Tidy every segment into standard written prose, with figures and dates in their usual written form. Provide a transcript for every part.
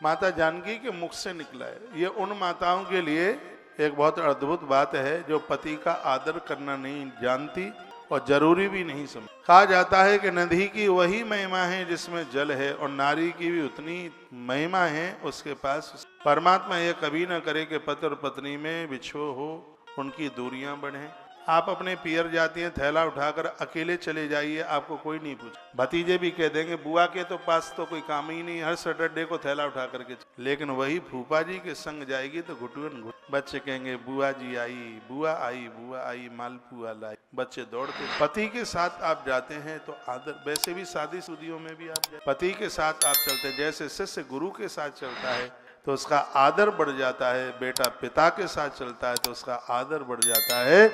माता जानकी के मुख से निकला है। ये उन माताओं के लिए एक बहुत अद्भुत बात है जो पति का आदर करना नहीं जानती और जरूरी भी नहीं समझ। कहा जाता है कि नदी की वही महिमा है जिसमें जल है, और नारी की भी उतनी महिमा है उसके पास। परमात्मा ये कभी ना करे कि पति और पत्नी में विछोह हो, उनकी दूरियां बढ़े। आप अपने पियर जाती हैं, थैला उठाकर अकेले चले जाइए, आपको कोई नहीं पूछ। भतीजे भी कह देंगे बुआ के तो पास तो कोई काम ही नहीं, हर सैटरडे को थैला उठा करके। लेकिन वही फूफा जी के संग जाएगी तो घुटुन घुट। बच्चे कहेंगे बुआ जी आई, बुआ आई, बुआ आई, मालपुआ लाई। बच्चे दौड़ते। पति के साथ आप जाते हैं तो आदर। वैसे भी शादी शुदियों में भी आप पति के साथ आप चलते हैं, जैसे शिष्य गुरु के साथ चलता है तो उसका आदर बढ़ जाता है, बेटा पिता के साथ चलता है तो उसका आदर बढ़ जाता है,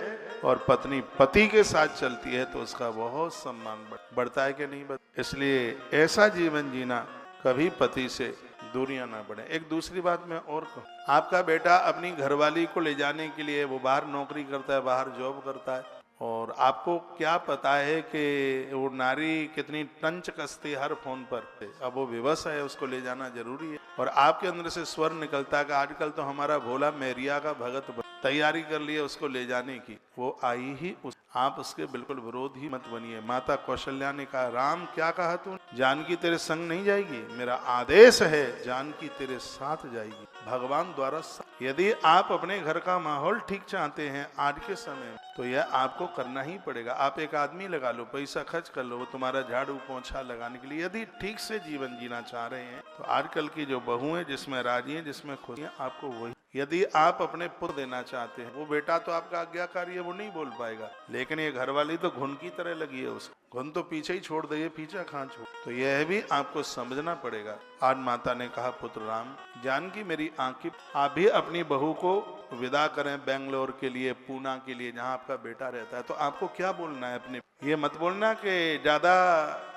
और पत्नी पति के साथ चलती है तो उसका बहुत सम्मान बढ़ता है कि नहीं बढ़ता। इसलिए ऐसा जीवन जीना, कभी पति से दूरियां ना बढ़े। एक दूसरी बात मैं और कहूं, आपका बेटा अपनी घरवाली को ले जाने के लिए वो बाहर नौकरी करता है, बाहर जॉब करता है, और आपको क्या पता है कि वो नारी कितनी टंच कसती हर फोन पर। अब वो विवश है, उसको ले जाना जरूरी है, और आपके अंदर से स्वर निकलता है कि आजकल तो हमारा भोला मैरिया का भगत तैयारी कर लिए उसको ले जाने की, वो आई ही आप उसके बिल्कुल विरोध ही मत बनिए। माता कौशल्या ने कहा, राम क्या कहा तू, जानकी तेरे संग नहीं जाएगी, मेरा आदेश है जानकी तेरे साथ जाएगी, भगवान द्वारा। यदि आप अपने घर का माहौल ठीक चाहते हैं आज के समय में, तो यह आपको करना ही पड़ेगा। आप एक आदमी लगा लो, पैसा खर्च कर लो, वो तुम्हारा झाड़ू पोंछा लगाने के लिए। यदि ठीक से जीवन जीना चाह रहे हैं तो आजकल की जो बहुएं जिसमें राजी हैं, जिसमें खुश हैं, आपको वही। यदि आप अपने पुत्र देना चाहते हैं, वो बेटा तो आपका आज्ञाकारी है, वो नहीं बोल पाएगा, लेकिन ये घरवाली तो घुन की तरह लगी है उसको। घुन तो पीछे ही छोड़ दे, पीछा कहाँ छोड़। तो यह भी आपको समझना पड़ेगा। आज माता ने कहा, पुत्र राम, जानकी मेरी आंखें, आप भी अपनी बहू को विदा करें बेंगलोर के लिए, पूना के लिए, जहाँ आपका बेटा रहता है। तो आपको क्या बोलना है अपने, ये मत बोलना कि ज्यादा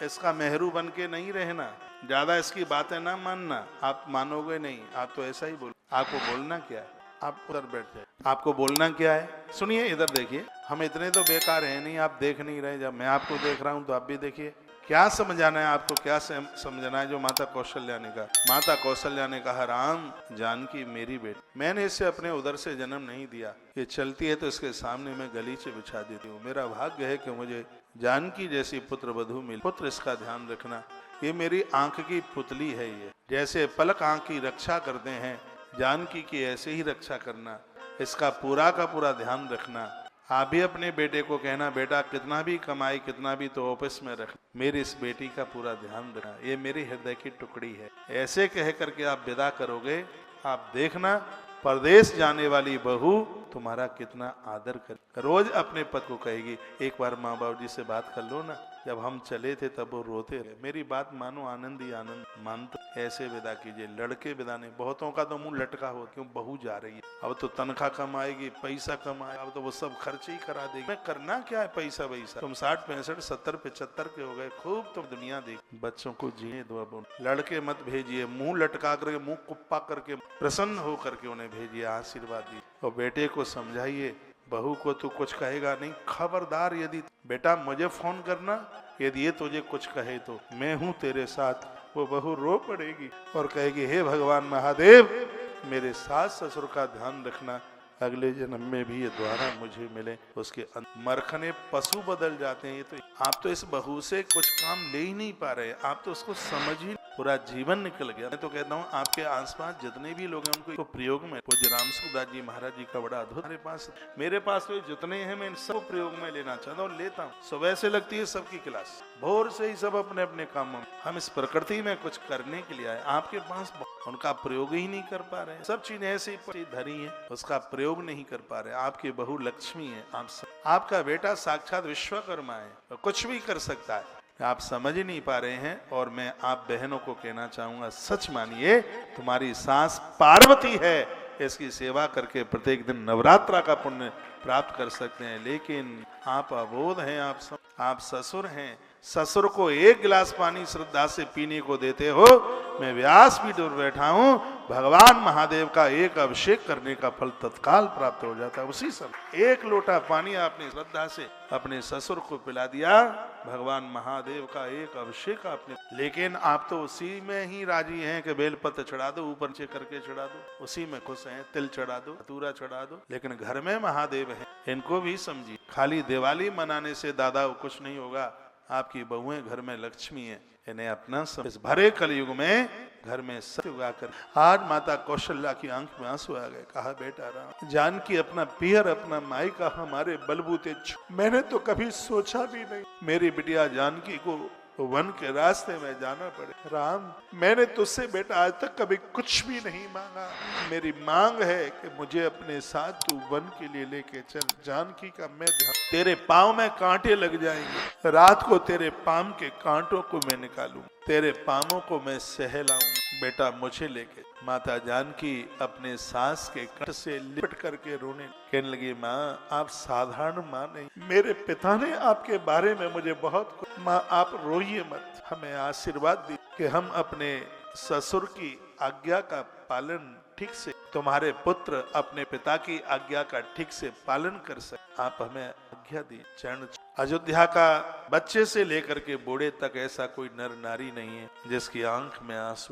इसका मेहरू बन के नहीं रहना, ज्यादा इसकी बातें ना मानना, आप मानोगे नहीं। आप तो ऐसा ही बोल। आपको बोलना क्या है, आप उधर बैठ जाए। आपको बोलना क्या है, सुनिए, इधर देखिए। हम इतने तो बेकार हैं नहीं, आप देख नहीं रहे। जब मैं आपको देख रहा हूं तो आप भी देखिए। क्या समझाना है आपको, क्या समझना है जो माता कौशल्या ने कहा। माता कौशल्या ने कहा, राम, जानकी मेरी बेटी, मैंने इसे अपने उदर से जन्म नहीं दिया, ये चलती है तो इसके सामने मैं गलीचे बिछा देती हूँ। मेरा भाग्य है कि मुझे जानकी जैसी पुत्र वधू मिली। पुत्र, इसका ध्यान रखना, ये मेरी आंख की पुतली है, ये जैसे पलक आंख की रक्षा करते हैं, जानकी की ऐसे ही रक्षा करना, इसका पूरा का पूरा ध्यान रखना। आप भी अपने बेटे को कहना, बेटा कितना भी कमाई, कितना भी तो ऑफिस में रख, मेरी इस बेटी का पूरा ध्यान रखना, ये मेरी हृदय की टुकड़ी है। ऐसे कह करके आप विदा करोगे, आप देखना परदेश जाने वाली बहू तुम्हारा कितना आदर कर। रोज अपने पति को कहेगी, एक बार माँ बाबू जी से बात कर लो ना, जब हम चले थे तब वो रोते रहे, मेरी बात मानो, आनंद ही आनंद। मानते ऐसे विदा कीजिए। लड़के विदा नहीं, बहुतों का तो मुंह लटका हो, क्यों, बहू जा रही है, अब तो तनख्वाह कमाएगी, पैसा कमाएगी, अब तो वो सब खर्च ही करा देगी। मैं करना क्या है पैसा वैसा, तुम 60 65 70 75 के हो गए, खूब तुम दुनिया देख। बच्चों को जिए दो। अब लड़के मत भेजिए मुंह लटका करके, मुंह कुप्पा करके, प्रसन्न हो करके उन्हें भेजिए, आशीर्वाद दिए। और बेटे को समझाइए, बहू को तू कुछ कहेगा नहीं, खबरदार, यदि बेटा मुझे फोन करना, यदि ये तुझे कुछ कहे तो मैं हूं तेरे साथ। वो बहू रो पड़ेगी और कहेगी, हे भगवान महादेव, मेरे सास ससुर का ध्यान रखना, अगले जन्म में भी ये द्वारा मुझे मिले। उसके मरखने पशु बदल जाते हैं। ये तो आप तो इस बहू से कुछ काम ले ही नहीं पा रहे, आप तो उसको समझ ही, पूरा जीवन निकल गया। मैं तो कहता हूँ आपके आसपास जितने भी लोग हैं उनको प्रयोग में, पूज्य रामसुखदास जी महाराज जी का बड़ा अद्भुत, मेरे पास तो जितने हैं मैं इन सब प्रयोग में लेना चाहता हूँ, लेता हूँ। सुबह से लगती है सबकी क्लास, भोर से ही सब अपने अपने कामों में। हम इस प्रकृति में कुछ करने के लिए आए, आपके पास उनका प्रयोग ही नहीं कर पा रहे। सब चीज ऐसी धरी है, उसका प्रयोग नहीं कर पा रहे। आपकी बहू लक्ष्मी है, आपका बेटा साक्षात विश्वकर्मा है, कुछ भी कर सकता है, आप समझ ही नहीं पा रहे हैं। और मैं आप बहनों को कहना चाहूंगा, सच मानिए, तुम्हारी सास पार्वती है, इसकी सेवा करके प्रत्येक दिन नवरात्रा का पुण्य प्राप्त कर सकते हैं। लेकिन आप अबोध हैं, आप ससुर हैं, ससुर को एक गिलास पानी श्रद्धा से पीने को देते हो, मैं व्यास पीठ पर बैठा हूं, भगवान महादेव का एक अभिषेक करने का फल तत्काल प्राप्त हो जाता है उसी समय। एक लोटा पानी आपने श्रद्धा से अपने ससुर को पिला दिया, भगवान महादेव का एक अभिषेक आपने। लेकिन आप तो उसी में ही राजी हैं कि बेलपत्र चढ़ा दो, ऊपर नीचे करके चढ़ा दो, उसी में खुश हैं, तिल चढ़ा दो, धतूरा चढ़ा दो। लेकिन घर में महादेव है, इनको भी समझिए। खाली दिवाली मनाने से दादा कुछ नहीं होगा, आपकी बहुएं घर में लक्ष्मी है, इन्हें अपना इस भरे कलयुग में घर में सत्य उगा कर। आज माता कौशल्या की आंख में आंसू आ गए। कहा बेटा राम, जानकी अपना पियर अपना माई का हमारे बलबूते, मैंने तो कभी सोचा भी नहीं मेरी बिटिया जानकी को वन के रास्ते में जाना पड़े। राम, मैंने तुझसे बेटा आज तक कभी कुछ भी नहीं मांगा, मेरी मांग है कि मुझे अपने साथ तू वन के लिए लेके चल। जानकी का मैं ध्यान, तेरे पाँव में कांटे लग जाएंगे, रात को तेरे पाँव के कांटों को मैं निकालूं, तेरे पाँवों को मैं सहलाऊं, बेटा मुझे लेके। माता जानकी अपने सास के कंठ से लिपट करके रोने, कहने लगी, माँ आप साधारण माँ नहीं, मेरे पिता ने आपके बारे में मुझे बहुत, माँ आप रोइए मत, हमें आशीर्वाद दी कि हम अपने ससुर की आज्ञा का पालन ठीक से, तुम्हारे पुत्र अपने पिता की आज्ञा का ठीक से पालन कर सके, आप हमें आज्ञा दी। चरण अयोध्या का बच्चे से लेकर के बूढ़े तक ऐसा कोई नर नारी नहीं है जिसकी आंख में आंसू